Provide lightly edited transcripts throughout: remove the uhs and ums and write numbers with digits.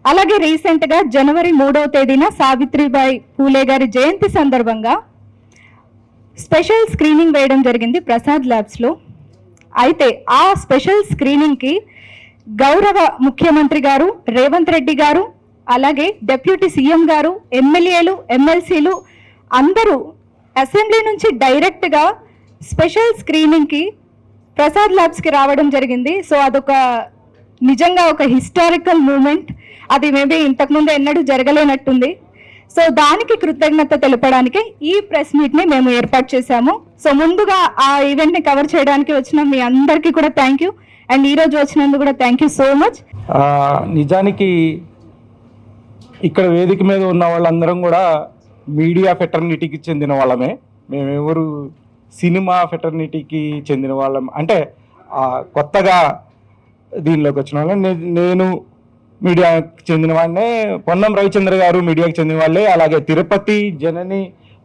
అలాగే రీసెంట్గా జనవరి 3వ తేదీన సావిత్రిబాయి పూలే గారి జయంతి సందర్భంగా స్పెషల్ స్క్రీనింగ్ వేయడం జరిగింది ప్రసాద్ ల్యాబ్స్లో. అయితే ఆ స్పెషల్ స్క్రీనింగ్కి గౌరవ ముఖ్యమంత్రి గారు రేవంత్ రెడ్డి గారు, అలాగే డిప్యూటీ సీఎం గారు, ఎమ్మెల్యేలు, ఎమ్మెల్సీలు అందరూ అసెంబ్లీ నుంచి డైరెక్ట్గా స్పెషల్ స్క్రీనింగ్కి ప్రసాద్ ల్యాబ్స్కి రావడం జరిగింది. సో అదొక నిజంగా ఒక హిస్టారికల్ మూమెంట్. అది మేబీ ఇంతకుముందు ఎన్నడూ జరగలేనట్టుంది. సో దానికి కృతజ్ఞత తెలపడానికి ఈ ప్రెస్ మీట్ని మేము ఏర్పాటు చేశాము. సో ముందుగా ఆ ఈవెంట్ని కవర్ చేయడానికి వచ్చిన మీ అందరికీ కూడా థ్యాంక్ యూ, అండ్ ఈరోజు వచ్చినందుకు కూడా థ్యాంక్ యూ సో మచ్. నిజానికి ఇక్కడ వేదిక మీద ఉన్న వాళ్ళందరం కూడా మీడియా ఫెటర్నిటీకి చెందిన వాళ్ళమే. మేమెవరు సినిమా ఫెటర్నిటీకి చెందిన వాళ్ళం అంటే కొత్తగా దీనిలోకి వచ్చిన వాళ్ళం. నేను మీడియాకి చెందిన వాడినే, పొన్నం రవిచంద్ర గారు మీడియాకి చెందిన వాళ్ళే, అలాగే తిరుపతి, జనని,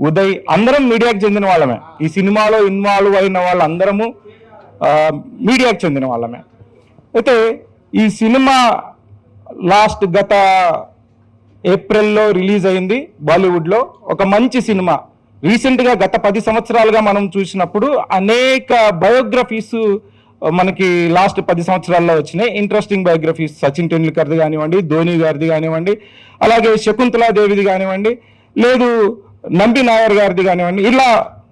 ఉదయ్ అందరం మీడియాకి చెందిన వాళ్ళమే. ఈ సినిమాలో ఇన్వాల్వ్ అయిన వాళ్ళందరము మీడియాకి చెందిన వాళ్ళమే. అయితే ఈ సినిమా గత ఏప్రిల్లో రిలీజ్ అయింది బాలీవుడ్లో. ఒక మంచి సినిమా. రీసెంట్గా గత 10 సంవత్సరాలుగా మనం చూసినప్పుడు అనేక బయోగ్రఫీస్ మనకి లాస్ట్ 10 సంవత్సరాల్లో వచ్చినాయి. ఇంట్రెస్టింగ్ బయోగ్రఫీస్ సచిన్ టెండూల్కర్ది కానివ్వండి, ధోని గారిది కానివ్వండి, అలాగే శకుంతలాదేవిది కానివ్వండి, లేదు నంబి నాయర్ గారిది కానివ్వండి, ఇలా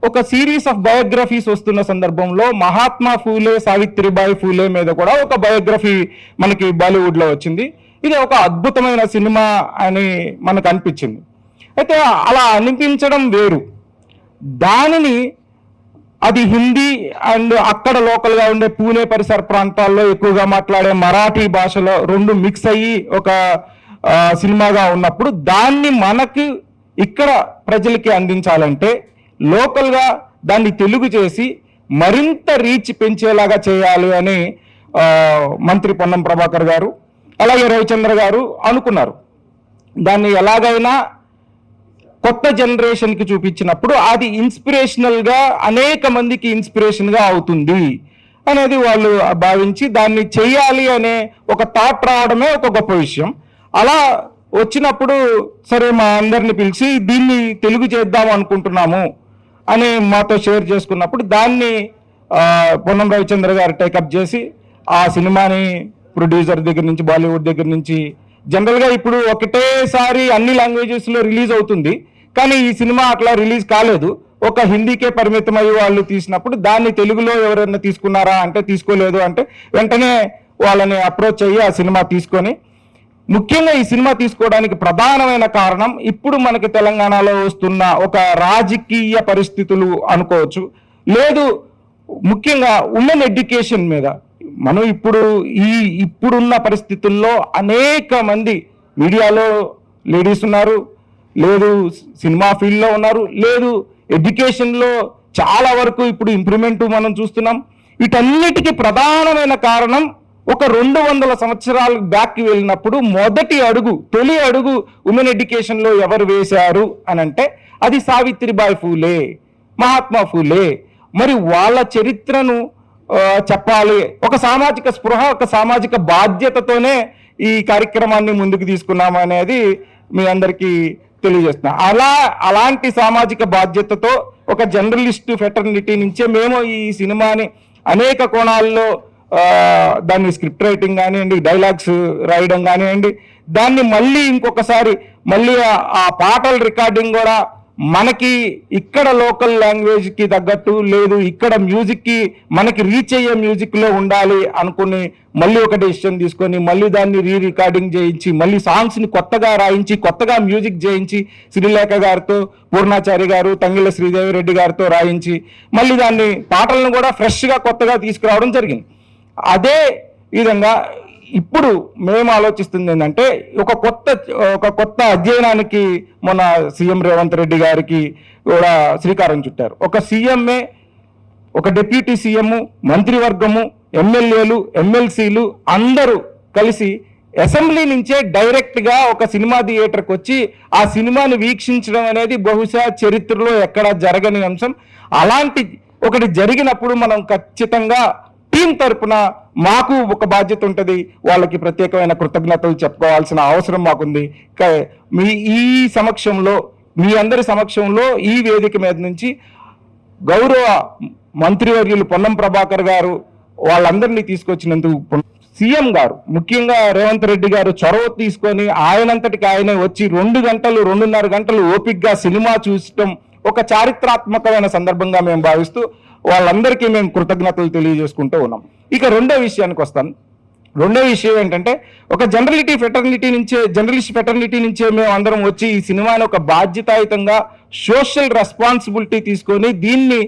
ఒక సిరీస్ ఆఫ్ బయోగ్రఫీస్ వస్తున్న సందర్భంలో మహాత్మా ఫూలే, సావిత్రిబాయి ఫూలే మీద కూడా ఒక బయోగ్రఫీ మనకి బాలీవుడ్లో వచ్చింది. ఇది ఒక అద్భుతమైన సినిమా అని మనకు అనిపించింది. అయితే అలా అనిపించడం వేరు, దానిని అది హిందీ అండ్ అక్కడ లోకల్గా ఉండే పూణే పరిసర ప్రాంతాల్లో ఎక్కువగా మాట్లాడే మరాఠీ భాషలో రెండు మిక్స్ అయ్యి ఒక సినిమాగా ఉన్నప్పుడు దాన్ని మనకి ఇక్కడ ప్రజలకి అందించాలంటే లోకల్గా దాన్ని తెలుగు చేసి మరింత రీచ్ పెంచేలాగా చేయాలి అని మంత్రి పొన్నం ప్రభాకర్ గారు అలాగే రవిచంద్ర గారు అనుకున్నారు. దాన్ని ఎలాగైనా కొత్త జనరేషన్కి చూపించినప్పుడు అది ఇన్స్పిరేషనల్గా అనేక మందికి ఇన్స్పిరేషన్గా అవుతుంది అనేది వాళ్ళు భావించి దాన్ని చేయాలి అనే ఒక థాట్ రావడమే ఒక గొప్ప విషయం. అలా వచ్చినప్పుడు సరే మా అందరిని పిలిచి దీన్ని తెలుగు చేద్దాం అనుకుంటున్నాము అని మాతో షేర్ చేసుకున్నప్పుడు దాన్ని పొన్నం రవిచంద్ర గారు టేకప్ చేసి ఆ సినిమాని ప్రొడ్యూసర్ దగ్గర నుంచి బాలీవుడ్ దగ్గర నుంచి జనరల్గా ఇప్పుడు ఒకటేసారి అన్ని లాంగ్వేజెస్లో రిలీజ్ అవుతుంది, కానీ ఈ సినిమా అట్లా రిలీజ్ కాలేదు. ఒక హిందీకే పరిమితమయ్యి వాళ్ళు తీసినప్పుడు దాన్ని తెలుగులో ఎవరైనా తీసుకున్నారా అంటే తీసుకోలేదు అంటే వెంటనే వాళ్ళని అప్రోచ్ అయ్యి ఆ సినిమా తీసుకొని, ముఖ్యంగా ఈ సినిమా తీసుకోవడానికి ప్రధానమైన కారణం ఇప్పుడు మనకి తెలంగాణలో వస్తున్న ఒక రాజకీయ పరిస్థితులు అనుకోవచ్చు, లేదు ముఖ్యంగా ఉమెన్ ఎడ్యుకేషన్ మీద. మనం ఇప్పుడున్న పరిస్థితుల్లో అనేక మంది మీడియాలో లేడీస్ ఉన్నారు, లేదు సినిమా ఫీల్డ్లో ఉన్నారు, లేదు ఎడ్యుకేషన్లో చాలా వరకు ఇప్పుడు ఇంప్రూవ్మెంట్ మనం చూస్తున్నాం. వీటన్నిటికీ ప్రధానమైన కారణం ఒక 200 సంవత్సరాలు బ్యాక్కి వెళ్ళినప్పుడు తొలి అడుగు ఉమెన్ ఎడ్యుకేషన్లో ఎవరు వేశారు అని అంటే అది సావిత్రిబాయి ఫూలే, మహాత్మా ఫూలే. మరి వాళ్ళ చరిత్రను చెప్పాలి, ఒక సామాజిక స్పృహ, ఒక సామాజిక బాధ్యతతోనే ఈ కార్యక్రమాన్ని ముందుకు తీసుకున్నాము అనేది మీ అందరికీ తెలియజేస్తున్నా. అలాంటి సామాజిక బాధ్యతతో ఒక జర్నలిస్ట్ ఫెటర్నిటీ నుంచే మేము ఈ సినిమాని అనేక కోణాల్లో దాన్ని స్క్రిప్ట్ రైటింగ్ కానివ్వండి, డైలాగ్స్ రాయడం కానివ్వండి, దాన్ని మళ్ళీ ఇంకొకసారి మళ్ళీ ఆ పాటల రికార్డింగ్ కూడా మనకి ఇక్కడ లోకల్ లాంగ్వేజ్కి తగ్గట్టు, లేదు ఇక్కడ మ్యూజిక్కి మనకి రీచ్ అయ్యే మ్యూజిక్లో ఉండాలి అనుకుని మళ్ళీ ఒక డెసిషన్ తీసుకొని మళ్ళీ దాన్ని రికార్డింగ్ చేయించి మళ్ళీ సాంగ్స్ని కొత్తగా రాయించి కొత్తగా మ్యూజిక్ చేయించి శ్రీలేఖ గారితో, పూర్ణాచారి గారు, తంగిళ్ళ శ్రీదేవి రెడ్డి గారితో రాయించి మళ్ళీ దాన్ని పాటలను కూడా ఫ్రెష్గా కొత్తగా తీసుకురావడం జరిగింది. అదే విధంగా ఇప్పుడు మేము ఆలోచిస్తుంది ఏంటంటే ఒక కొత్త అధ్యయనానికి మన సీఎం రేవంత్ రెడ్డి గారికి కూడా శ్రీకారం చుట్టారు. ఒక సీఎంఏ, ఒక డిప్యూటీ సీఎం, మంత్రివర్గము, ఎమ్మెల్యేలు, ఎమ్మెల్సీలు అందరూ కలిసి అసెంబ్లీ నుంచే డైరెక్ట్గా ఒక సినిమా థియేటర్కి వచ్చి ఆ సినిమాని వీక్షించడం అనేది బహుశా చరిత్రలో ఎక్కడా జరగని అంశం. అలాంటి ఒకటి జరిగినప్పుడు మనం ఖచ్చితంగా టీం తరపున మాకు ఒక బాధ్యత ఉంటుంది, వాళ్ళకి ప్రత్యేకమైన కృతజ్ఞతలు చెప్పుకోవాల్సిన అవసరం మాకుంది. ఈ సమక్షంలో, మీ అందరి సమక్షంలో ఈ వేదిక మీద నుంచి గౌరవ మంత్రివర్యులు పొన్నం ప్రభాకర్ గారు వాళ్ళందరినీ తీసుకొచ్చినందుకు సీఎం గారు, ముఖ్యంగా రేవంత్ రెడ్డి గారు చొరవ తీసుకొని ఆయనంతటికి ఆయనే వచ్చి 2.5 గంటలు ఓపిక్గా సినిమా చూడటం ఒక చారిత్రాత్మకమైన సందర్భంగా మేము భావిస్తూ వాళ్ళందరికీ మేము కృతజ్ఞతలు తెలియజేసుకుంటూ ఉన్నాం. ఇక రెండో విషయానికి వస్తాను. రెండో విషయం ఏంటంటే, ఒక జర్నలిస్ట్ ఫెటర్నిటీ నుంచే మేము అందరం వచ్చి ఈ సినిమాని ఒక బాధ్యతాయుతంగా సోషల్ రెస్పాన్సిబిలిటీ తీసుకొని దీన్ని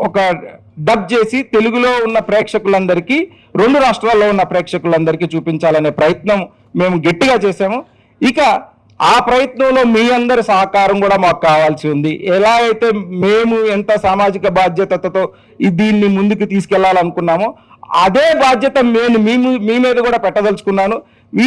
ఒక డబ్ చేసి తెలుగులో ఉన్న ప్రేక్షకులందరికీ, 2 రాష్ట్రాల్లో ఉన్న ప్రేక్షకులందరికీ చూపించాలనే ప్రయత్నం మేము గట్టిగా చేశాము. ఇక ఆ ప్రయత్నంలో మీ అందరి సహకారం కూడా మాకు కావాల్సి ఉంది. ఎలా అయితే మేము ఎంత సామాజిక బాధ్యతతో దీన్ని ముందుకు తీసుకెళ్లాలనుకున్నామో అదే బాధ్యత నేను మీ మీద కూడా పెట్టదలుచుకున్నాను.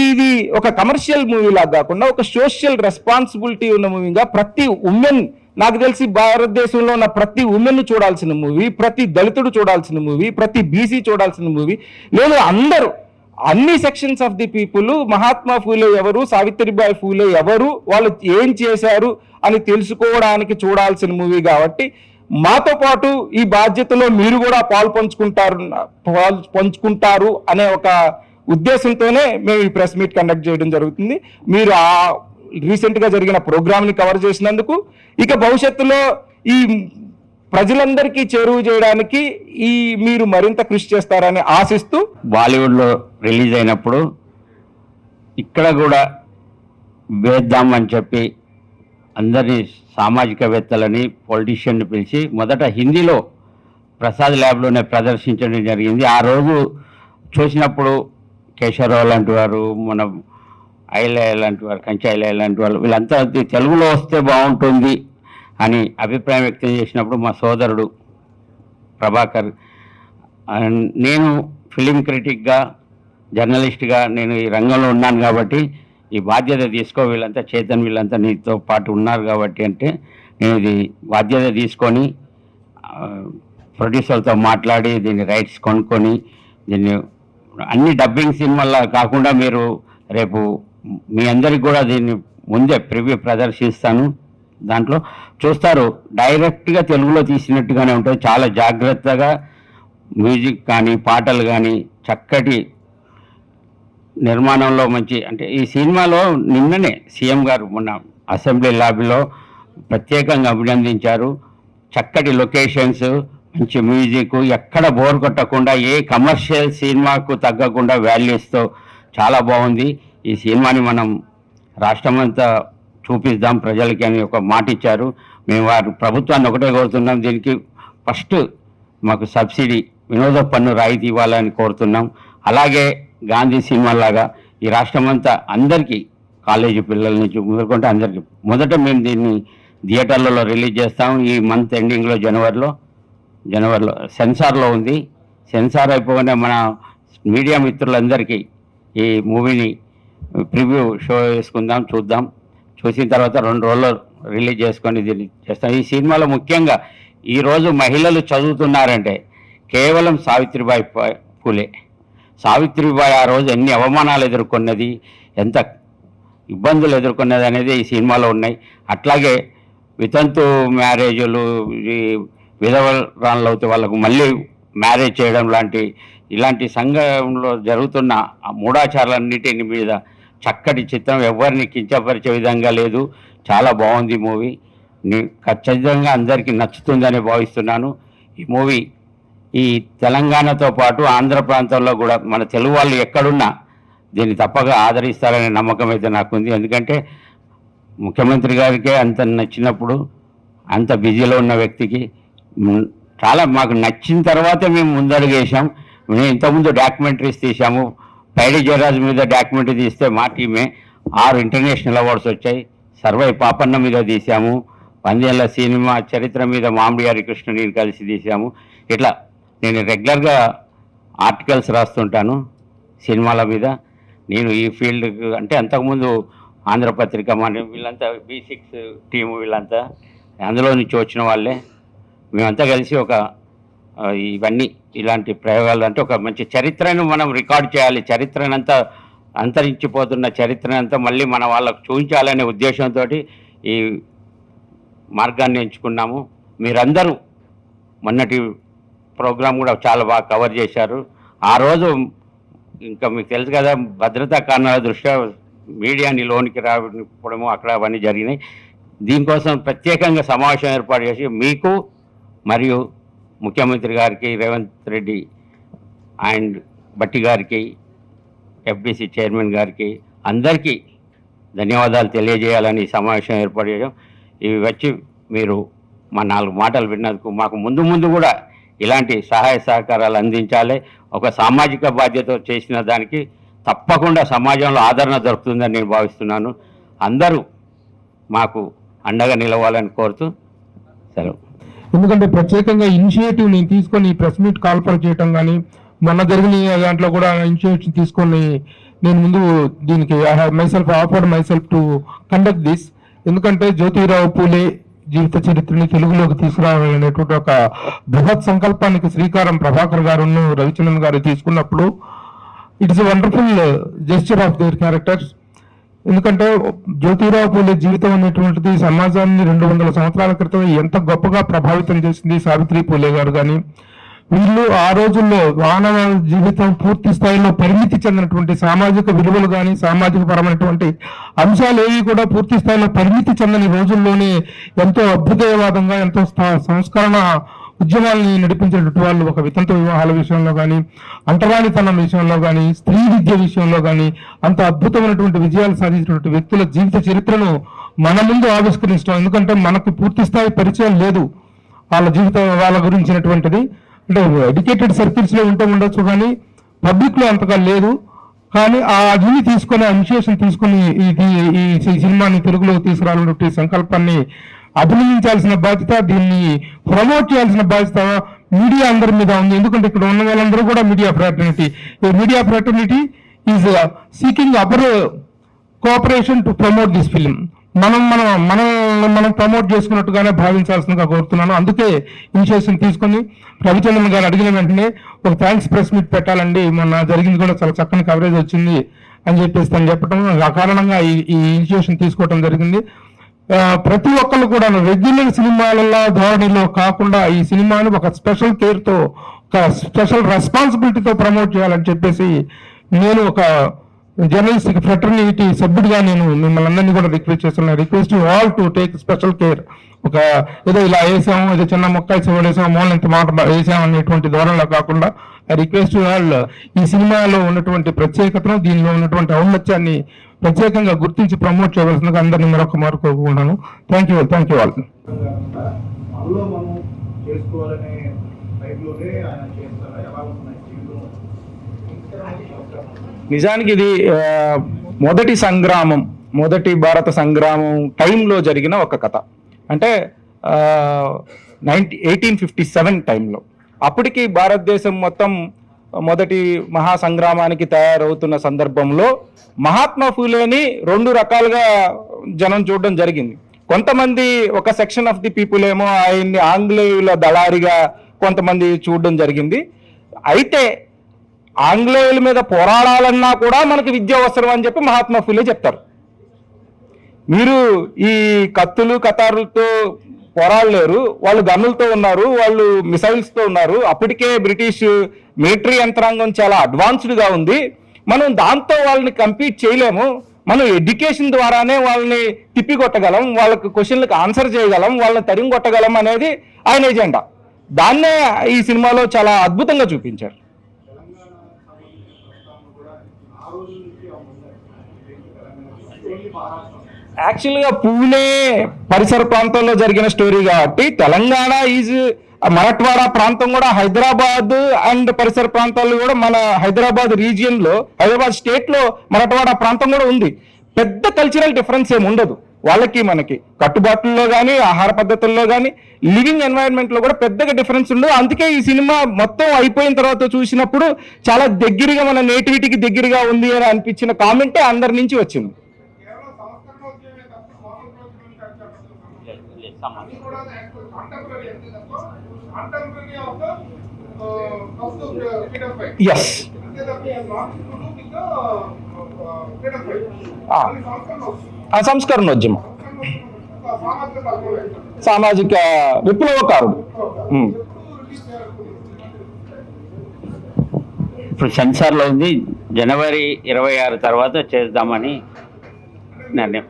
ఇది ఒక కమర్షియల్ మూవీ లాగా కాకుండా ఒక సోషల్ రెస్పాన్సిబిలిటీ ఉన్న మూవీగా ప్రతి ఉమెన్, నాకు తెలిసి భారతదేశంలో ఉన్న ప్రతి ఉమెన్ చూడాల్సిన మూవీ, ప్రతి దళితుడు చూడాల్సిన మూవీ, ప్రతి బీసీ చూడాల్సిన మూవీ, లేదు అందరూ, అన్ని sections of the people Mahatma Phule ఎవరు, సావిత్రిబాయి ఫూలే ఎవరు, వాళ్ళు ఏం చేశారు అని తెలుసుకోవడానికి చూడాల్సిన మూవీ. కాబట్టి మాతో పాటు ఈ బాధ్యతలో మీరు కూడా పాలు పంచుకుంటారు అనే ఒక ఉద్దేశంతోనే మేము ఈ ప్రెస్ మీట్ కండక్ట్ చేయడం జరుగుతుంది. మీరు ఆ రీసెంట్గా జరిగిన ప్రోగ్రామ్ని కవర్ చేసినందుకు, ఇక భవిష్యత్తులో ఈ ప్రజలందరికీ చేరువ చేయడానికి మీరు మరింత కృషి చేస్తారని ఆశిస్తూ, బాలీవుడ్లో రిలీజ్ అయినప్పుడు ఇక్కడ కూడా వేద్దామని చెప్పి అందరినీ సామాజికవేత్తలని, పొలిటీషియన్ని పిలిచి మొదట హిందీలో ప్రసాద్ ల్యాబ్లోనే ప్రదర్శించడం జరిగింది. ఆ రోజు చూసినప్పుడు కేశవరావు లాంటి వారు, మన ఐలయ్య లాంటి వారు, కంచి ఐలయ్య లాంటి వాళ్ళు, వీళ్ళంతా తెలుగులో వస్తే బాగుంటుంది అని అభిప్రాయం వ్యక్తం చేసినప్పుడు మా సోదరుడు ప్రభాకర్, నేను ఫిలిం క్రిటిక్గా, జర్నలిస్ట్గా నేను ఈ రంగంలో ఉన్నాను కాబట్టి ఈ బాధ్యత తీసుకో, వీళ్ళంతా చేతన్ వీళ్ళంతా నీతో పాటు ఉన్నారు కాబట్టి అంటే నేను ఇది బాధ్యత తీసుకొని ప్రొడ్యూసర్తో మాట్లాడి దీన్ని రైట్స్ కొనుక్కొని దీన్ని అన్ని డబ్బింగ్ సినిమాల్లో కాకుండా మీరు రేపు మీ అందరికి కూడా దీన్ని ముందే ప్రివ్యూ ప్రదర్శిస్తాను. దాంట్లో చూస్తారు, డైరెక్ట్గా తెలుగులో తీసినట్టుగానే ఉంటుంది. చాలా జాగ్రత్తగా మ్యూజిక్ కానీ పాటలు కానీ చక్కటి నిర్మాణంలో మంచి, అంటే ఈ సినిమాలో నిన్ననే సీఎం గారు మొన్న అసెంబ్లీ లాబీలో ప్రత్యేకంగా అభినందించారు. చక్కటి లొకేషన్స్, మంచి మ్యూజిక్, ఎక్కడ బోర్ కొట్టకుండా ఏ కమర్షియల్ సినిమాకు తగ్గకుండా వాల్యూస్తో చాలా బాగుంది. ఈ సినిమాని మనం రాష్ట్రమంతా చూపిద్దాం ప్రజలకి అని ఒక మాట ఇచ్చారు. మేము వారు ప్రభుత్వాన్ని ఒకటే కోరుతున్నాం, దీనికి ఫస్ట్ మాకు సబ్సిడీ, వినోద పన్ను రాయితీ ఇవ్వాలని కోరుతున్నాం. అలాగే గాంధీ సినిమాలాగా ఈ రాష్ట్రమంతా అందరికీ, కాలేజీ పిల్లల నుంచి మొదలుకుంటే అందరికీ మొదట మేము దీన్ని థియేటర్లలో రిలీజ్ చేస్తాం. ఈ మంత్ ఎండింగ్లో జనవరిలో సెన్సార్లో ఉంది. సెన్సార్ అయిపోగానే మన మీడియా మిత్రులందరికీ ఈ మూవీని ప్రివ్యూ షో వేసుకుందాం, చూద్దాం. చూసిన తర్వాత 2 రోజుల్లో రిలీజ్ చేసుకొని దీన్ని చేస్తాం. ఈ సినిమాలో ముఖ్యంగా ఈరోజు మహిళలు చదువుతున్నారంటే కేవలం సావిత్రిబాయి పూలే. సావిత్రిబాయి ఆ రోజు ఎన్ని అవమానాలు ఎదుర్కొన్నది, ఎంత ఇబ్బందులు ఎదుర్కొన్నది అనేది ఈ సినిమాలో ఉన్నాయి. అట్లాగే వితంతు మ్యారేజులు, ఈ విధవరాళ్ళు అవుతే వాళ్ళకు మళ్ళీ మ్యారేజ్ చేయడం ఇలాంటి సంఘంలో జరుగుతున్న ఆ మూఢాచారాలన్నిటిని మీద చక్కటి చిత్రం, ఎవరిని కించపరిచే విధంగా లేదు. చాలా బాగుంది మూవీ. ఖచ్చితంగా అందరికీ నచ్చుతుందని భావిస్తున్నాను. ఈ మూవీ ఈ తెలంగాణతో పాటు ఆంధ్ర ప్రాంతంలో కూడా మన తెలుగు వాళ్ళు ఎక్కడున్నా దీన్ని తప్పక ఆదరిస్తారనే నమ్మకం అయితే నాకుంది. ఎందుకంటే ముఖ్యమంత్రి గారికే అంత నచ్చినప్పుడు, అంత బిజీలో ఉన్న వ్యక్తికి చాలా మాకు నచ్చిన తర్వాతే మేము ముందడుగేసాం. మేము ఇంతకుముందు డాక్యుమెంటరీస్ తీసాము. పైడి జయరాజు మీద డాక్యుమెంటరీ తీస్తే మా టీమే 6 ఇంటర్నేషనల్ అవార్డ్స్ వచ్చాయి. సర్వై పాపన్న మీద తీసాము. 100 ఏళ్ల సినిమా చరిత్ర మీద మామిడి హరికృష్ణ నేను కలిసి తీసాము. ఇట్లా నేను రెగ్యులర్గా ఆర్టికల్స్ రాస్తుంటాను సినిమాల మీద. నేను ఈ ఫీల్డ్ అంటే అంతకుముందు ఆంధ్రపత్రిక మన వీళ్ళంతా B6 టీము, వీళ్ళంతా అందులో నుంచి వచ్చిన వాళ్ళే. మేమంతా కలిసి ఇవన్నీ ఇలాంటి ప్రయోగాలు అంటే ఒక మంచి చరిత్రను మనం రికార్డ్ చేయాలి, చరిత్రనంతా అంతరించిపోతున్న చరిత్రనంతా మళ్ళీ మన వాళ్ళకు చూపించాలనే ఉద్దేశంతో ఈ మార్గాన్ని ఎంచుకున్నాము. మీరందరూ మొన్నటి ప్రోగ్రాం కూడా చాలా బాగా కవర్ చేశారు. ఆ రోజు ఇంకా మీకు తెలుసు కదా, భద్రతా కారణాల దృష్ట్యా మీడియాని లోనికి రావడము అక్కడ అవన్నీ జరిగినాయి. దీనికోసం ప్రత్యేకంగా సమావేశం ఏర్పాటు చేసి మీకు మరియు ముఖ్యమంత్రి గారికి, రేవంత్ రెడ్డి అండ్ బట్టి గారికి, ఎఫ్డిసి చైర్మన్ గారికి అందరికీ ధన్యవాదాలు తెలియజేయాలని సమావేశం ఏర్పాటు చేయడం. ఇవి వచ్చి మీరు మా 4 మాటలు విన్నందుకు మాకు ముందు కూడా ఇలాంటి సహాయ సహకారాలు అందించాలి. ఒక సామాజిక బాధ్యత చేసిన దానికి తప్పకుండా సమాజంలో ఆదరణ దొరుకుతుందని నేను భావిస్తున్నాను. అందరూ మాకు అండగా నిలవాలని కోరుతూ సెలవు. ఎందుకంటే ప్రత్యేకంగా ఇనిషియేటివ్ నేను తీసుకొని ప్రెస్ మీట్ కాల్ఫర్ చేయటం కానీ, మొన్న జరిగిన దాంట్లో కూడా ఇనిషియేటివ్ తీసుకొని నేను ముందు దీనికి I have myself offered myself to conduct this. ఎందుకంటే జ్యోతిరావు పూలే జీవిత చరిత్రని తెలుగులోకి తీసుకురావాలనేటువంటి ఒక బృహత్ సంకల్పానికి శ్రీకారం ప్రభాకర్ గారును రవిచంద్రన్ గారు తీసుకున్నప్పుడు it's a wonderful gesture of their characters. ఎందుకంటే జ్యోతిరావు పూలే జీవితం అనేటువంటిది సమాజాన్ని 200 సంవత్సరాల క్రితం ఎంత గొప్పగా ప్రభావితం చేసింది సావిత్రి పూలే గారు. కానీ వీళ్ళు ఆ రోజుల్లో మానవ జీవితం పూర్తి స్థాయిలో పరిమితి చెందినటువంటి సామాజిక విలువలు కానీ, సామాజిక పరమైనటువంటి అంశాలు ఏవి కూడా పూర్తి స్థాయిలో పరిమితి చెందని రోజుల్లోనే ఎంతో అభ్యుదయవాదంగా, ఎంతో సంస్కరణ ఉద్యమాల్ని నడిపించినటువంటి వాళ్ళు ఒక వితంత వివాహాల విషయంలో కానీ, అంటరానితనం విషయంలో కానీ, స్త్రీ విద్య విషయంలో కానీ అంత అద్భుతమైనటువంటి విజయాలు సాధించినటువంటి వ్యక్తుల జీవిత చరిత్రను మన ముందు ఆవిష్కరించడం. ఎందుకంటే మనకు పూర్తి స్థాయి పరిచయం లేదు వాళ్ళ జీవితం, వాళ్ళ గురించినటువంటిది. అంటే ఎడ్యుకేటెడ్ సర్కిల్స్ లో ఉంటూ ఉండొచ్చు కానీ పబ్లిక్ లో అంతగా లేదు. కానీ ఆ అగ్ని తీసుకొని, ఇనిషియేషన్ తీసుకొని ఈ సినిమాని తెలుగులో తీసుకురావాలనే సంకల్పాన్ని అభినందించాల్సిన బాధ్యత, దీన్ని ప్రమోట్ చేయాల్సిన బాధ్యత మీడియా అందరి మీద ఉంది. ఎందుకంటే ఇక్కడ ఉన్న వాళ్ళందరూ కూడా media fraternity is seeking our cooperation to promote this film. మనం ప్రమోట్ చేసుకున్నట్టుగానే భావించాల్సిందిగా కోరుతున్నాను. అందుకే ఇనిషియేషన్ తీసుకొని రవిచంద్రన్ గారు అడిగిన వెంటనే ఒక థ్యాంక్స్ ప్రెస్ మీట్ పెట్టాలండి, మొన్న జరిగింది కూడా చాలా చక్కని కవరేజ్ వచ్చింది అని చెప్పేసి తను చెప్పడం, ఆ కారణంగా ఈ ఇనిషియేషన్ తీసుకోవడం జరిగింది. ప్రతి ఒక్కళ్ళు కూడా రెగ్యులర్ సినిమాలలో ధోరణిలో కాకుండా ఈ సినిమాని ఒక స్పెషల్ కేర్తో, ఒక స్పెషల్ రెస్పాన్సిబిలిటీతో ప్రమోట్ చేయాలని చెప్పేసి నేను ఒక జర్నలిస్టిక్ ఫ్రెటర్నిటీ సభ్యుడిగా నేను మిమ్మల్ని అందరినీ కూడా రిక్వెస్ట్ చేస్తున్నాను. Request you all to take special care. ఒక ఏదో ఇలా వేసాము, ఏదో చిన్న మొక్క వేసాము, మూల ఇంత మాట వేసాము అనేటువంటి ధోరణిలో కాకుండా ఐ రిక్వెస్ట్ యూ ఆల్ ఈ సినిమాలో ఉన్నటువంటి ప్రత్యేకతను, దీనిలో ఉన్నటువంటి ఔన్నత్యాన్ని ప్రత్యేకంగా గుర్తించి ప్రమోట్ చేయవలసిందిగా అందరినీ మరొక మారు కోరుకుంటున్నాను. Thank you all. నిజానికి ఇది మొదటి భారత సంగ్రామం టైంలో జరిగిన ఒక కథ. అంటే 1857 టైంలో, అప్పటికి భారతదేశం మొత్తం మొదటి మహాసంగ్రామానికి తయారవుతున్న సందర్భంలో మహాత్మా ఫూలేని 2 రకాలుగా జనం చూడడం జరిగింది. కొంతమంది, ఒక సెక్షన్ ఆఫ్ ది పీపుల్ ఏమో ఆయన్ని ఆంగ్లేయుల దళారిగా కొంతమంది చూడడం జరిగింది. అయితే ఆంగ్లేయుల మీద పోరాడాలన్నా కూడా మనకి విద్య అవసరం అని చెప్పి మహాత్మా ఫూలే చెప్తారు. మీరు ఈ కత్తులు కతారులతో పోరాడలేరు, వాళ్ళు గన్నులతో ఉన్నారు, వాళ్ళు మిసైల్స్తో ఉన్నారు. అప్పటికే బ్రిటిష్ మిలిటరీ యంత్రాంగం చాలా అడ్వాన్స్డ్గా ఉంది. మనం దాంతో వాళ్ళని కంపీట్ చేయలేము. మనం ఎడ్యుకేషన్ ద్వారానే వాళ్ళని తిప్పికొట్టగలం, వాళ్ళకి క్వశ్చన్లకు ఆన్సర్ చేయగలం, వాళ్ళని తరిమి కొట్టగలం అనేది ఆయన ఎజెండా. దాన్నే ఈ సినిమాలో చాలా అద్భుతంగా చూపించారు. యాక్చువల్గా పూణే పరిసర ప్రాంతంలో జరిగిన స్టోరీ కాబట్టి తెలంగాణ ఈజ్ మరాఠ్వాడా ప్రాంతం కూడా హైదరాబాద్ అండ్ పరిసర ప్రాంతాల్లో కూడా, మన హైదరాబాద్ రీజియన్లో, హైదరాబాద్ స్టేట్లో మరాఠ్వాడా ప్రాంతం కూడా ఉంది. పెద్ద కల్చరల్ డిఫరెన్స్ ఏమి ఉండదు వాళ్ళకి మనకి. కట్టుబాట్లలో కానీ, ఆహార పద్ధతుల్లో కానీ, లివింగ్ ఎన్వైరన్మెంట్లో కూడా పెద్దగా డిఫరెన్స్ ఉండదు. అందుకే ఈ సినిమా మొత్తం అయిపోయిన తర్వాత చూసినప్పుడు చాలా దగ్గరగా, మన నేటివిటీకి దగ్గరగా ఉంది అని అనిపించిన కామెంటే అందరి నుంచి వచ్చింది. ఎస్ సంస్కరణోద్యమం, సామాజిక విప్లవకారుడు. ఇప్పుడు సెన్సార్లో ఉంది, జనవరి 26 తర్వాత చేద్దామని నిర్ణయం.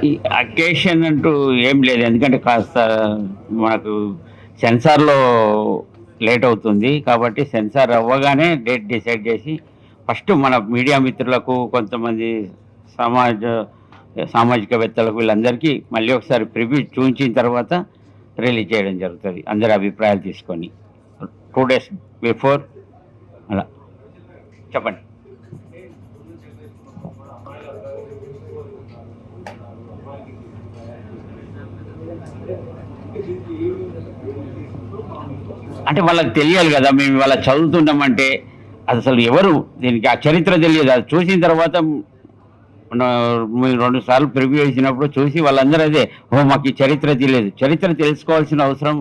ఈ అకేషన్ అంటూ ఏం లేదు, ఎందుకంటే కాస్త మనకు సెన్సార్లో లేట్ అవుతుంది కాబట్టి సెన్సార్ అవ్వగానే డేట్ డిసైడ్ చేసి ఫస్ట్ మన మీడియా మిత్రులకు, కొంతమంది సామాజికవేత్తలకు, వీళ్ళందరికీ మళ్ళీ ఒకసారి ప్రివ్యూ చూపించిన తర్వాత రిలీజ్ చేయడం జరుగుతుంది, అందరి అభిప్రాయాలు తీసుకొని 2 days బిఫోర్. అలా చెప్పండి. అంటే వాళ్ళకి తెలియాలి కదా, మేము ఇవాళ చదువుతున్నామంటే అసలు ఎవరు దీనికి ఆ చరిత్ర తెలియదు. అది చూసిన తర్వాత మీరు 2 సార్లు ప్రివ్యూ చేసినప్పుడు చూసి వాళ్ళందరూ అదే, మాకు ఈ చరిత్ర తెలియదు. చరిత్ర తెలుసుకోవాల్సిన అవసరం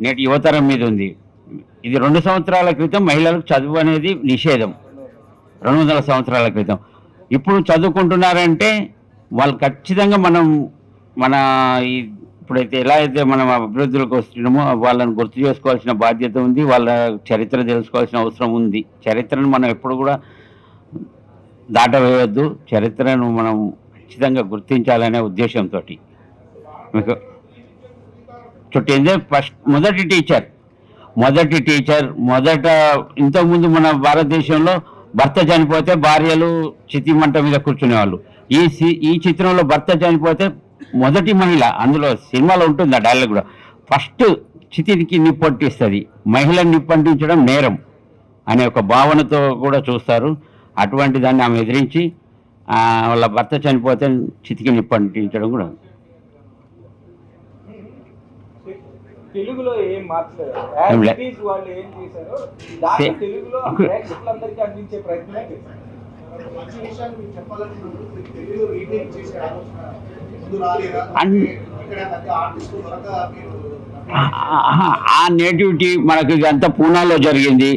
నేటి యువతరం మీద ఉంది. ఇది 2 సంవత్సరాల క్రితం మహిళలకు చదువు అనేది నిషేధం, 200 సంవత్సరాల క్రితం. ఇప్పుడు చదువుకుంటున్నారంటే వాళ్ళు ఖచ్చితంగా మన ఇప్పుడైతే ఎలా అయితే మనం అభివృద్ధిలోకి వస్తున్నామో వాళ్ళని గుర్తు చేసుకోవాల్సిన బాధ్యత ఉంది, వాళ్ళ చరిత్ర తెలుసుకోవాల్సిన అవసరం ఉంది. చరిత్రను మనం ఎప్పుడు కూడా దాటవేయవద్దు, చరిత్రను మనం ఖచ్చితంగా గుర్తించాలనే ఉద్దేశంతో మీకు చుట్టిందే మొదటి టీచర్. ఇంతకుముందు మన భారతదేశంలో భర్త చనిపోతే భార్యలు చితి మంట మీద కూర్చునేవాళ్ళు. ఈ చిత్రంలో భర్త చనిపోతే మొదటి మహిళ, అందులో సినిమాలో ఉంటుంది ఆ డైలాగ్ కూడా, ఫస్ట్ చితికి నిప్పంటిస్తుంది. మహిళని నిప్పంటించడం నేరం అనే ఒక భావనతో కూడా చూస్తారు. అటువంటి దాన్ని ఆమె ఎదిరించి వాళ్ళ భర్త చనిపోతే చితికి నిప్పంటించడం కూడా. తెలుగులో ఏం మార్చలేదు, వాళ్ళు ఏం చేశారో తెలుగులో ప్రేక్షకులందరికీ అందించే ప్రయత్నం చేశారు. ఆ నేటివిటీ మనకి అంతా పూనాలో జరిగింది.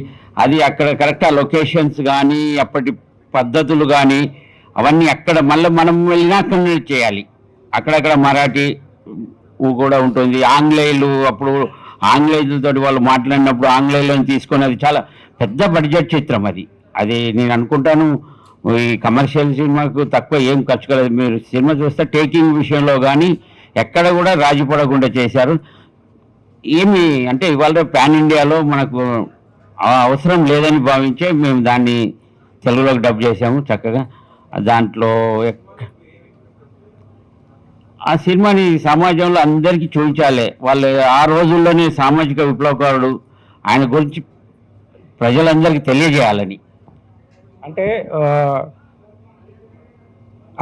అది అక్కడ కరెక్ట్ ఆ లొకేషన్స్ కానీ అప్పటి పద్ధతులు కానీ అవన్నీ అక్కడ మళ్ళీ మనం వెళ్ళినా అక్కడ చేయాలి. అక్కడక్కడ మరాఠీ కూడా ఉంటుంది. అప్పుడు ఆంగ్లేయులతో వాళ్ళు మాట్లాడినప్పుడు ఆంగ్లేయులను తీసుకొని, అది చాలా పెద్ద బడ్జెట్ చిత్రం. అది నేను అనుకుంటాను ఈ కమర్షియల్ సినిమాకు తక్కువ ఏం ఖర్చు కాలేదు. మీరు సినిమా చూస్తే టేకింగ్ విషయంలో కానీ ఎక్కడ కూడా రాజీ పడకుండా చేశారు. ఏమి అంటే ఇవాళ పాన్ ఇండియాలో మనకు అవసరం లేదని భావించే మేము దాన్ని తెలుగులోకి డబ్ చేసాము చక్కగా. దాంట్లో ఆ సినిమాని సమాజంలో అందరికీ చూపించాలి. వాళ్ళు ఆ రోజుల్లోనే సామాజిక విప్లవకారుడు, ఆయన గురించి ప్రజలందరికీ తెలియజేయాలని. అంటే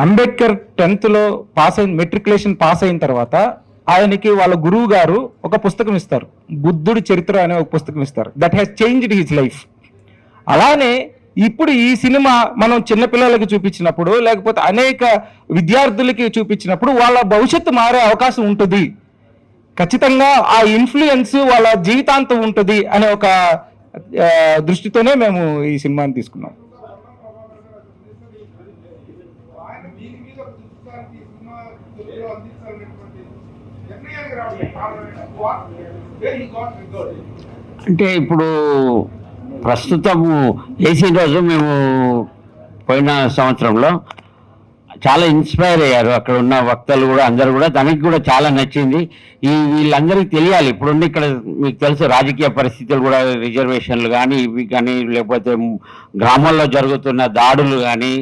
అంబేద్కర్ 10th మెట్రికులేషన్ పాస్ అయిన తర్వాత ఆయనకి వాళ్ళ గురువు గారు ఒక పుస్తకం ఇస్తారు, బుద్ధుడి చరిత్ర అనే ఒక పుస్తకం ఇస్తారు. That has changed his life. అలానే ఇప్పుడు ఈ సినిమా మనం చిన్నపిల్లలకి చూపించినప్పుడు, లేకపోతే అనేక విద్యార్థులకి చూపించినప్పుడు వాళ్ళ భవిష్యత్తు మారే అవకాశం ఉంటుంది. ఖచ్చితంగా ఆ ఇన్ఫ్లుయెన్స్ వాళ్ళ జీవితాంతం ఉంటుంది అనే ఒక దృష్టితోనే మేము ఈ సినిమాని తీసుకున్నాం. అంటే ఇప్పుడు ప్రస్తుతము వేసిన రోజు మేము పోయిన సంవత్సరంలో చాలా ఇన్స్పైర్ అయ్యారు. అక్కడ ఉన్న వక్తలు కూడా అందరూ కూడా, తనకి కూడా చాలా నచ్చింది. వీళ్ళందరికీ తెలియాలి. ఇప్పుడున్న ఇక్కడ మీకు తెలుసు రాజకీయ పరిస్థితులు కూడా, రిజర్వేషన్లు కానీ ఇవి కానీ, లేకపోతే గ్రామాల్లో జరుగుతున్న దాడులు కానీ,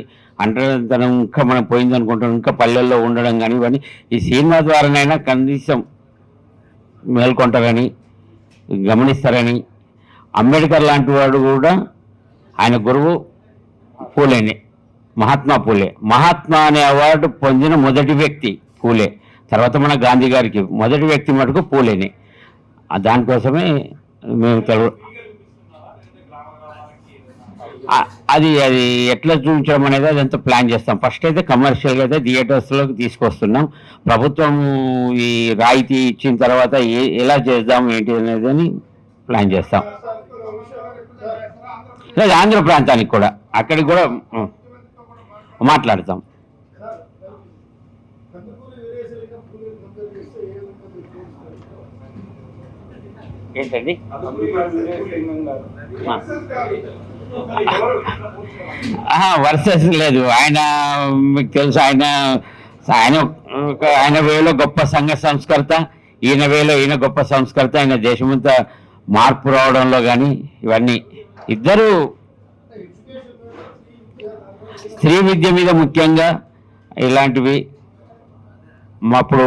అంటతనం ఇంకా మనం పోయిందనుకుంటాం, ఇంకా పల్లెల్లో ఉండడం కానీ, ఇవన్నీ ఈ సినిమా ద్వారానైనా కనీసం మేల్కొంటారని గమనిస్తారని. అంబేద్కర్ లాంటి వాడు కూడా ఆయన గురువు పూలేనే, మహాత్మా పూలే. మహాత్మా అనే అవార్డు పొందిన మొదటి వ్యక్తి పూలే. తర్వాత మన గాంధీ గారికి మొదటి వ్యక్తి మటుకు పూలేనే. దానికోసమే మేము అది అది ఎట్లా చూపించడం అనేది అదంతా ప్లాన్ చేస్తాం. ఫస్ట్ అయితే కమర్షియల్గా అయితే థియేటర్స్లోకి తీసుకొస్తున్నాం. ప్రభుత్వం ఈ రాయితీ ఇచ్చిన తర్వాత ఎలా చేద్దాం ఏంటి అనేది అని ప్లాన్ చేస్తాం. లేదు, ఆంధ్ర ప్రాంతానికి కూడా అక్కడికి కూడా మాట్లాడతాం. ఏంటండి వర్సెస్ లేదు. ఆయన మీకు తెలుసు, ఆయన ఆయన ఆయన వేలో గొప్ప సంఘ సంస్కర్త, ఈయన వేలో ఈయన గొప్ప సంస్కర్త. ఆయన దేశమంతా మార్పు రావడంలో కానీ ఇవన్నీ ఇద్దరు స్త్రీ విద్య మీద ముఖ్యంగా ఇలాంటివి అప్పుడు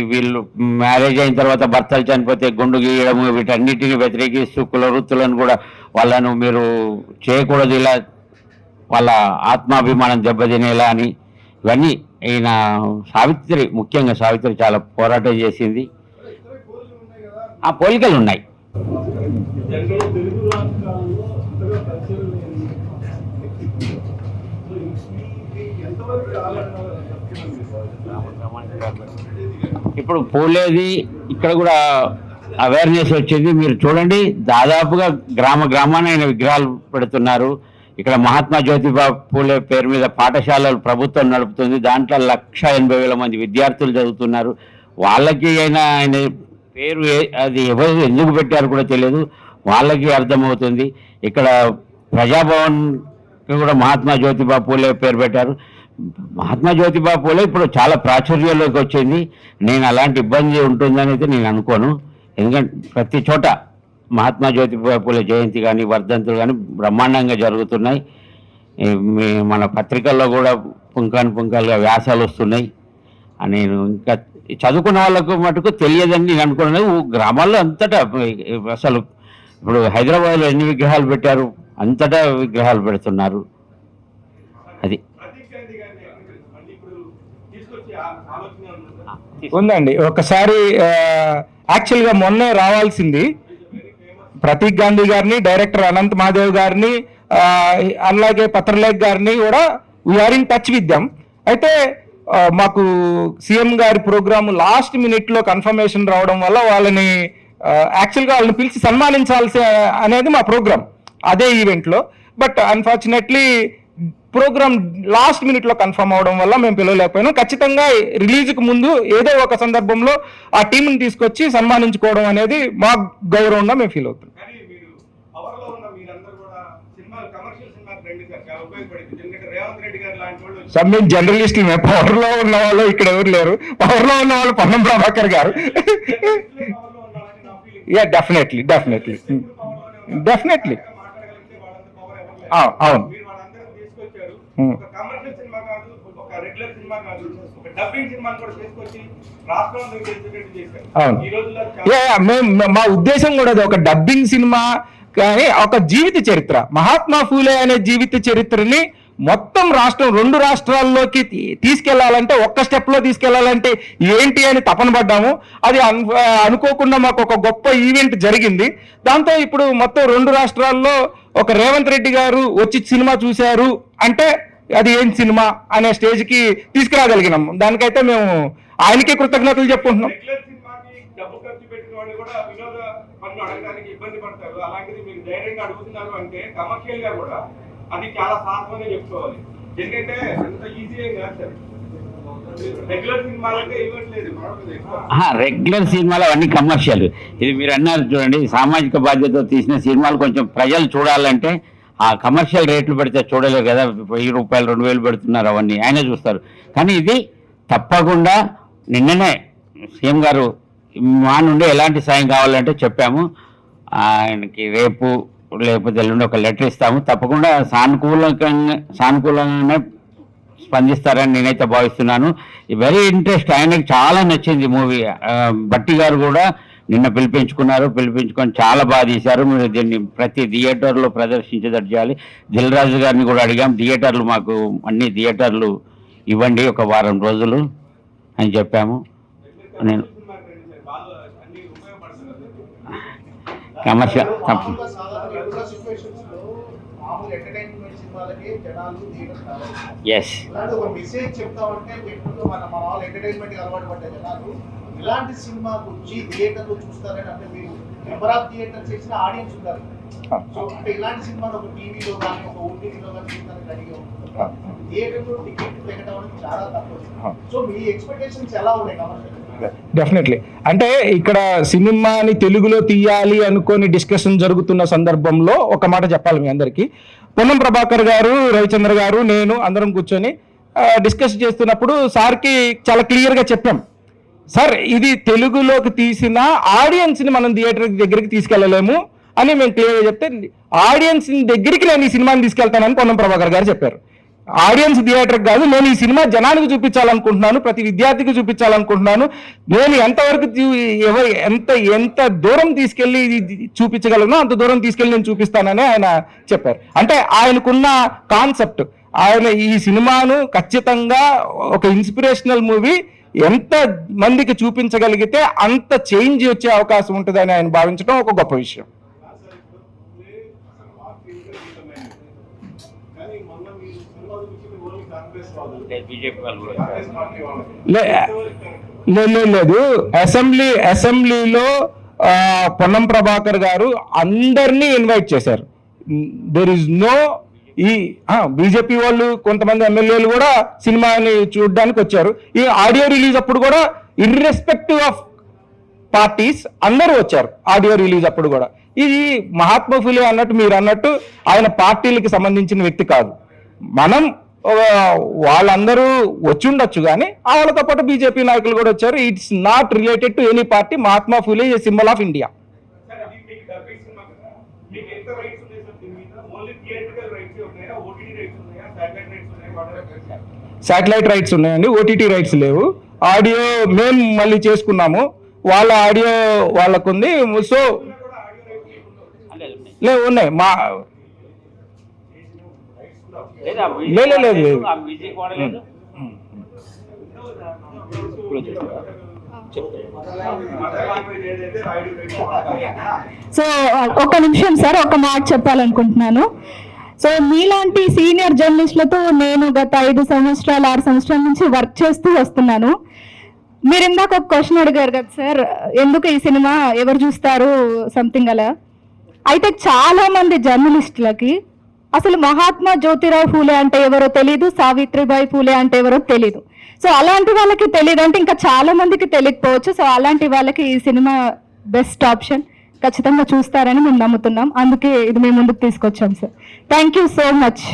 వీళ్ళు మ్యారేజ్ అయిన తర్వాత భర్తలు చనిపోతే గుండు గీయడం వీటన్నిటిని వ్యతిరేకిస్తూ కుల వృత్తులను కూడా వాళ్ళను మీరు చేయకూడదు, ఇలా వాళ్ళ ఆత్మాభిమానం దెబ్బతినేలా అని ఇవన్నీ ఈయన సావిత్రి, ముఖ్యంగా సావిత్రి చాలా పోరాటం చేసింది. ఆ పోలికలు ఉన్నాయి. ఇప్పుడు పోలేది ఇక్కడ కూడా అవేర్నెస్ వచ్చింది. మీరు చూడండి, దాదాపుగా గ్రామాన ఆయన విగ్రహాలు పెడుతున్నారు. ఇక్కడ మహాత్మా జ్యోతిబా పూలే పేరు మీద పాఠశాలలు ప్రభుత్వం నడుపుతుంది. దాంట్లో 1,80,000 మంది విద్యార్థులు చదువుతున్నారు. వాళ్ళకి ఆయన పేరు అది ఎవరు ఎందుకు పెట్టారు కూడా తెలియదు, వాళ్ళకి అర్థమవుతుంది. ఇక్కడ ప్రజాభవన్ కూడా మహాత్మా జ్యోతిబా పూలే పేరు పెట్టారు. మహాత్మా జ్యోతిబా పూలే ఇప్పుడు చాలా ప్రాచుర్యంలోకి వచ్చింది. నేను అలాంటి ఇబ్బంది ఉంటుందని అయితే నేను అనుకోను. ఎందుకంటే ప్రతి చోట మహాత్మా జ్యోతిబా పూలే జయంతి కానీ వర్ధంతులు కానీ బ్రహ్మాండంగా జరుగుతున్నాయి. మన పత్రికల్లో కూడా పుంకాలుగా వ్యాసాలు వస్తున్నాయి. నేను ఇంకా చదువుకున్న వాళ్ళకు మటుకు తెలియదని నేను అనుకున్నాను. గ్రామాల్లో అంతటా అసలు ఇప్పుడు హైదరాబాద్లో ఎన్ని విగ్రహాలు పెట్టారు, అంతటా విగ్రహాలు పెడుతున్నారు. అది ఉందండి. ఒకసారి యాక్చువల్గా మొన్నే రావాల్సింది ప్రతీక్ గాంధీ గారిని, డైరెక్టర్ అనంత్ మహాదేవ్ గారిని, అలాగే పత్రలేఖ్ గారిని కూడా we are in touch with them. అయితే మాకు సీఎం గారి ప్రోగ్రామ్ లాస్ట్ మినిట్లో కన్ఫర్మేషన్ రావడం వల్ల వాళ్ళని యాక్చువల్గా వాళ్ళని పిలిచి సన్మానించాల్సి అనేది మా ప్రోగ్రామ్ అదే ఈవెంట్లో. బట్ అన్ఫార్చునేట్లీ ప్రోగ్రామ్ లాస్ట్ మినిట్లో కన్ఫర్మ్ అవడం వల్ల మేము పిలవలేకపోయినాం. ఖచ్చితంగా రిలీజ్కి ముందు ఏదో ఒక సందర్భంలో ఆ టీంని తీసుకొచ్చి సన్మానించుకోవడం అనేది మా గౌరవంగా మేము ఫీల్ అవుతున్నాం. సార్ మేము జర్నలిస్టులు, మేము పవర్లో ఉన్న వాళ్ళు ఇక్కడ ఎవరు లేరు. పవర్లో ఉన్న వాళ్ళు పొన్నం ప్రభాకర్ గారు. యా డెఫినెట్లీ అవును. మా ఉద్దేశం కూడా అది ఒక డబ్బింగ్ సినిమా కానీ ఒక జీవిత చరిత్ర, మహాత్మా ఫూలే అనే జీవిత చరిత్రని మొత్తం రాష్ట్రం 2 రాష్ట్రాల్లోకి తీసుకెళ్లాలంటే, ఒక్క స్టెప్లో తీసుకెళ్లాలంటే ఏంటి అని తపన పడ్డాము. అది అనుకోకుండా మాకు ఒక గొప్ప ఈవెంట్ జరిగింది. దాంతో ఇప్పుడు మొత్తం 2 రాష్ట్రాల్లో ఒక రేవంత్ రెడ్డి గారు వచ్చి సినిమా చూశారు అంటే అది ఏం సినిమా అనే స్టేజ్కి తీసుకురాగలిగినాం. దానికైతే మేము ఆయనకే కృతజ్ఞతలు చెప్పుకుంటున్నాం. అది చాలా సాధ్యంగా చెప్పుకోవాలి. ఎందుకంటే అంత ఈజీ కాదు. రెగ్యులర్ సినిమాలు అవన్నీ కమర్షియల్. ఇది మీరు అన్నారు చూడండి, సామాజిక బాధ్యతతో తీసిన సినిమాలు కొంచెం ప్రజలు చూడాలంటే ఆ కమర్షియల్ రేట్లు పెడితే చూడలేరు కదా. 1000 రూపాయలు 2000 పెడుతున్నారు, అవన్నీ ఆయన చూస్తారు. కానీ ఇది తప్పకుండా నిన్ననే సీఎం గారు మా నుండి ఎలాంటి సాయం కావాలంటే చెప్పాము. ఆయనకి రేపు లేకపోతే ఎల్లుండి ఒక లెటర్ ఇస్తాము. తప్పకుండా సానుకూలంగానే స్పందిస్తారని నేనైతే భావిస్తున్నాను. వెరీ ఇంట్రెస్ట్, ఆయనకి చాలా నచ్చింది మూవీ. భట్టి గారు కూడా నిన్న పిలిపించుకొని చాలా బాగా తీశారు. మీరు దీన్ని ప్రతి థియేటర్లో ప్రదర్శించేటట్టు చేయాలి. దిల్ రాజు గారిని కూడా అడిగాం, థియేటర్లు మాకు అన్ని థియేటర్లు ఇవ్వండి 1 వారం రోజులు అని చెప్పాము. నేను కమర్షియల్ ఎంటర్టైన్మెంట్ సినిమాలకి జనాలు థియేటర్ కావాలి. ఎస్, ఇలాంటి ఒక మెసేజ్ చెప్తామంటే ఎప్పుడు మన వాళ్ళు ఎంటర్టైన్మెంట్ అలవాటు పడ్డ జనాలు ఇలాంటి సినిమాకు వచ్చి థియేటర్లో చూస్తారని అంటే మీరు నెంబర్ ఆఫ్ థియేటర్ చేసిన ఆడియన్స్ ఉంటారు. సో అంటే ఇలాంటి సినిమాను ఒక టీవీలో కానీ ఒక ఓటీటీలో కానీ చూడడానికి రెడీగా ఉంటుంది. థియేటర్లో టికెట్ పెట్టడం అనేది చాలా తక్కువ. సో మీ ఎక్స్పెక్టేషన్స్ ఎలా ఉన్నాయి కమర్షియల్? డెఫినెట్లీ. అంటే ఇక్కడ సినిమాని తెలుగులో తీయాలి అనుకొని డిస్కషన్ జరుగుతున్న సందర్భంలో ఒక మాట చెప్పాలి మీ అందరికీ. పొన్నం ప్రభాకర్ గారు, రవిచంద్ర గారు, నేను అందరం కూర్చొని డిస్కస్ చేస్తున్నప్పుడు సార్కి చాలా క్లియర్గా చెప్పాం, సార్ ఇది తెలుగులోకి తీసిన ఆడియన్స్ని మనం థియేటర్ దగ్గరికి తీసుకెళ్ళలేము అని మేము క్లియర్గా చెప్తే, ఆడియన్స్ దగ్గరికి నేను ఈ సినిమాని తీసుకెళ్తానని పొన్నం ప్రభాకర్ గారు చెప్పారు. ఆడియన్స్ థియేటర్కి కాదు, నేను ఈ సినిమా జనానికి చూపించాలనుకుంటున్నాను, ప్రతి విద్యార్థికి చూపించాలనుకుంటున్నాను, నేను ఎంతవరకు ఎంత దూరం తీసుకెళ్ళి చూపించగలను అంత దూరం తీసుకెళ్ళి నేను చూపిస్తానని ఆయన చెప్పారు. అంటే ఆయనకున్న కాన్సెప్ట్, ఆయన ఈ సినిమాను ఖచ్చితంగా ఒక ఇన్స్పిరేషనల్ మూవీ ఎంత మందికి చూపించగలిగితే అంత చేంజ్ వచ్చే అవకాశం ఉంటుందని ఆయన భావించడం ఒక గొప్ప విషయం. లేదు, అసెంబ్లీలో పొన్నం ప్రభాకర్ గారు అందరినీ ఇన్వైట్ చేశారు. దెర్ ఇస్ నో ఈ బీజేపీ వాళ్ళు కొంతమంది ఎమ్మెల్యేలు కూడా సినిమాని చూడడానికి వచ్చారు. ఈ ఆడియో రిలీజ్ అప్పుడు కూడా ఇర్రెస్పెక్టివ్ ఆఫ్ పార్టీస్ అందరూ వచ్చారు ఆడియో రిలీజ్ అప్పుడు కూడా. ఇది మహాత్మా ఫులే అన్నట్టు మీరు అన్నట్టు ఆయన పార్టీలకి సంబంధించిన వ్యక్తి కాదు. మనం వాళ్ళందరూ వచ్చి ఉండొచ్చు కానీ వాళ్ళతో పాటు బీజేపీ నాయకులు కూడా వచ్చారు. It's not related to any party. Mahatma Phule A symbol of India. Satellite rights ఉన్నాయండి, ఓటీటీ రైట్స్ లేవు. ఆడియో మేము మళ్ళీ చేసుకున్నాము, వాళ్ళ ఆడియో వాళ్ళకుంది. సో లేవు, ఉన్నాయి. మా లేదు. సో ఒక నిమిషం సార్, ఒక మాట చెప్పాలనుకుంటున్నాను. సో మీలాంటి సీనియర్ జర్నలిస్టులతో నేను గత 5 సంవత్సరాలు 6 సంవత్సరాల నుంచి వర్క్ చేస్తూ వస్తున్నాను. మీరు ఇందాక ఒక క్వశ్చన్ అడిగారు కదా సార్, ఎందుకు ఈ సినిమా ఎవరు చూస్తారు సంథింగ్ అలా. అయితే చాలా మంది జర్నలిస్టులకి అసలు మహాత్మా జ్యోతిరావు ఫూలే అంటే ఎవరో తెలియదు, సావిత్రిబాయి ఫూలే అంటే ఎవరో తెలియదు. సో అలాంటి వాళ్ళకి తెలియదు అంటే ఇంకా చాలా మందికి తెలియకపోవచ్చు. సో అలాంటి వాళ్ళకి ఈ సినిమా బెస్ట్ ఆప్షన్, ఖచ్చితంగా చూస్తారని మేము నమ్ముతున్నాం. అందుకే ఇది మేము ముందుకు తీసుకొచ్చాం sir. Thank you so much.